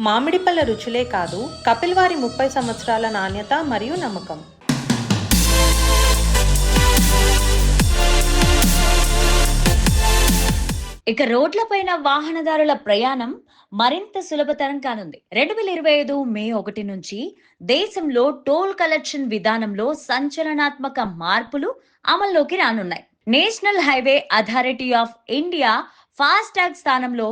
మామిడి పళ్ళ రుచులే కాదు, కపిల్ వారి 30 సంవత్సరాల నాణ్యత మరియు నమ్మకం. ఇక రోడ్లపైన వాహనదారుల ప్రయాణం మరింత సులభతరం కానుంది. 2025 మే 1 నుంచి దేశంలో టోల్ కలెక్షన్ విధానంలో సంచలనాత్మక మార్పులు అమల్లోకి రానున్నాయి. National highway authority of India FASTag స్థానంలో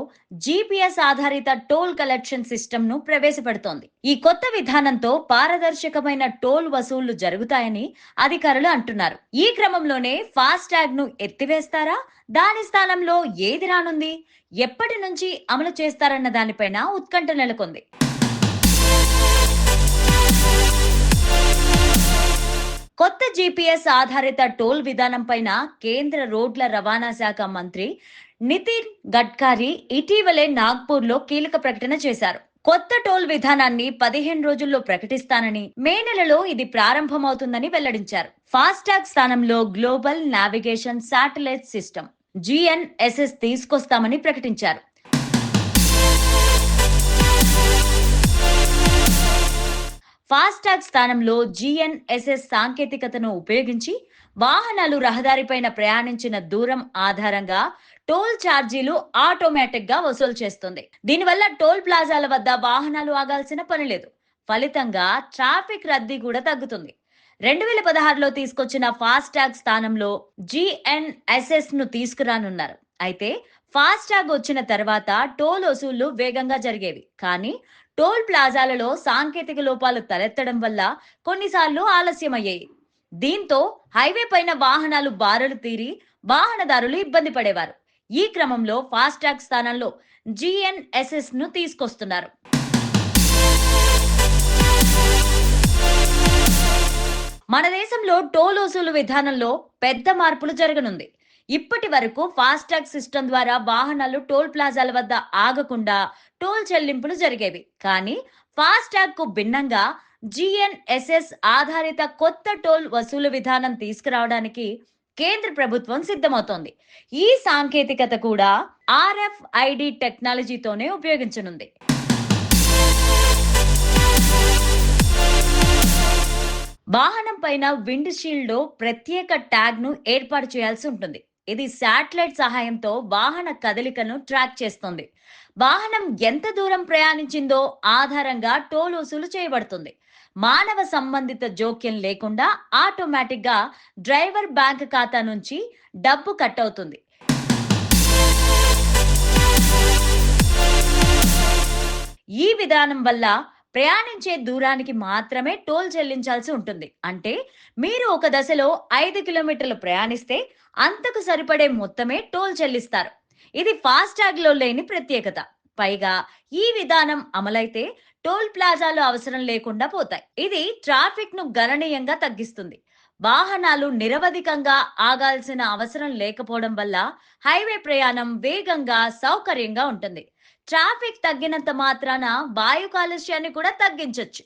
జీపీఎస్ ఆధారిత టోల్ కలెక్షన్ సిస్టమ్ ను ప్రవేశపెడుతోంది. ఈ కొత్త విధానంతో పారదర్శకమైన టోల్ వసూళ్లు జరుగుతాయని అధికారులు అంటున్నారు. ఈ క్రమంలోనే ఫాస్టాగ్ ను ఎత్తివేస్తారా, దాని స్థానంలో ఏది రానుంది, ఎప్పటి నుంచి అమలు చేస్తారన్న దానిపైన ఉత్కంఠ నెలకొంది. కొత్త జీపీఎస్ ఆధారిత టోల్ విధానం పైన కేంద్ర రోడ్ల రవాణా శాఖ మంత్రి నితిన్ గడ్కరీ ఇటీవలే నాగ్పూర్ లో కీలక ప్రకటన చేశారు. కొత్త టోల్ విధానాన్ని 15 రోజుల్లో ప్రకటిస్తానని, మే నెలలో ఇది ప్రారంభమవుతుందని వెల్లడించారు. ఫాస్టాగ్ స్థానంలో global navigation satellite system GNSS తీసుకొస్తామని ప్రకటించారు. ఫాస్టాగ్ స్థానంలో GNSS సాంకేతికతను ఉపయోగించి వాహనాలు రహదారిపైన ప్రయాణించిన దూరం ఆధారంగా టోల్ ఛార్జీలు ఆటోమేటిక్ గా వసూలు చేస్తుంది. దీనివల్ల టోల్ ప్లాజాల వద్ద వాహనాలు ఆగాల్సిన పని లేదు. ఫలితంగా ట్రాఫిక్ రద్దీ కూడా తగ్గుతుంది. 2016లో తీసుకొచ్చిన ఫాస్టాగ్ స్థానంలో GNSS ను తీసుకురానున్నారు. అయితే ఫాస్టాగ్ వచ్చిన తర్వాత టోల్ వసూళ్లు వేగంగా జరిగేవి. కానీ టోల్ ప్లాజాలలో సాంకేతిక లోపాలు తలెత్తడం వల్ల కొన్నిసార్లు ఆలస్యమయ్యాయి. దీంతో హైవే పైన వాహనాలు బారులు తీరి వాహనదారులు ఇబ్బంది పడేవారు. ఈ క్రమంలో ఫాస్టాగ్ స్థానంలో GNSS ను తీసుకొస్తున్నారు. మన దేశంలో టోల్ వసూలు విధానంలో పెద్ద మార్పులు జరగనుంది. ఇప్పటి వరకు ఫాస్టాగ్ సిస్టమ్ ద్వారా వాహనాలు టోల్ ప్లాజాల వద్ద ఆగకుండా టోల్ చెల్లింపులు జరిగేవి. కానీ ఫాస్టాగ్ కు భిన్నంగా GNSS ఆధారిత కొత్త టోల్ వసూలు విధానం తీసుకురావడానికి కేంద్ర ప్రభుత్వం సిద్ధమవుతోంది. ఈ సాంకేతికత కూడా RFID టెక్నాలజీతోనే ఉపయోగించనుంది. వాహనం పైన విండ్ షీల్డ్ లో ప్రత్యేక ట్యాగ్ ను ఏర్పాటు చేయాల్సి ఉంటుంది. ఇది శాటిలైట్ సహాయంతో వాహన కదలికను ట్రాక్ చేస్తుంది. వాహనం ఎంత దూరం ప్రయాణించిందో ఆధారంగా టోల్ వసూలు చేయబడుతుంది. మానవ సంబంధిత జోక్యం లేకుండా ఆటోమేటిక్ గా డ్రైవర్ బ్యాంక్ ఖాతా నుంచి డబ్బు కట్ అవుతుంది. ఈ విధానం వల్ల ప్రయాణించే దూరానికి మాత్రమే టోల్ చెల్లించాల్సి ఉంటుంది. అంటే మీరు ఒక దశలో 5 కిలోమీటర్లు ప్రయాణిస్తే అంతకు సరిపడే మొత్తమే టోల్ చెల్లిస్తారు. ఇది ఫాస్టాగ్ లో లేని ప్రత్యేకత. పైగా ఈ విధానం అమలైతే టోల్ ప్లాజాలు అవసరం లేకుండా పోతాయి. ఇది ట్రాఫిక్ ను గణనీయంగా తగ్గిస్తుంది. వాహనాలు నిరవధికంగా ఆగాల్సిన అవసరం లేకపోవడం వల్ల హైవే ప్రయాణం వేగంగా, సౌకర్యంగా ఉంటుంది. ట్రాఫిక్ తగ్గినంత మాత్రాన వాయు కాలుష్యాన్ని కూడా తగ్గించొచ్చు.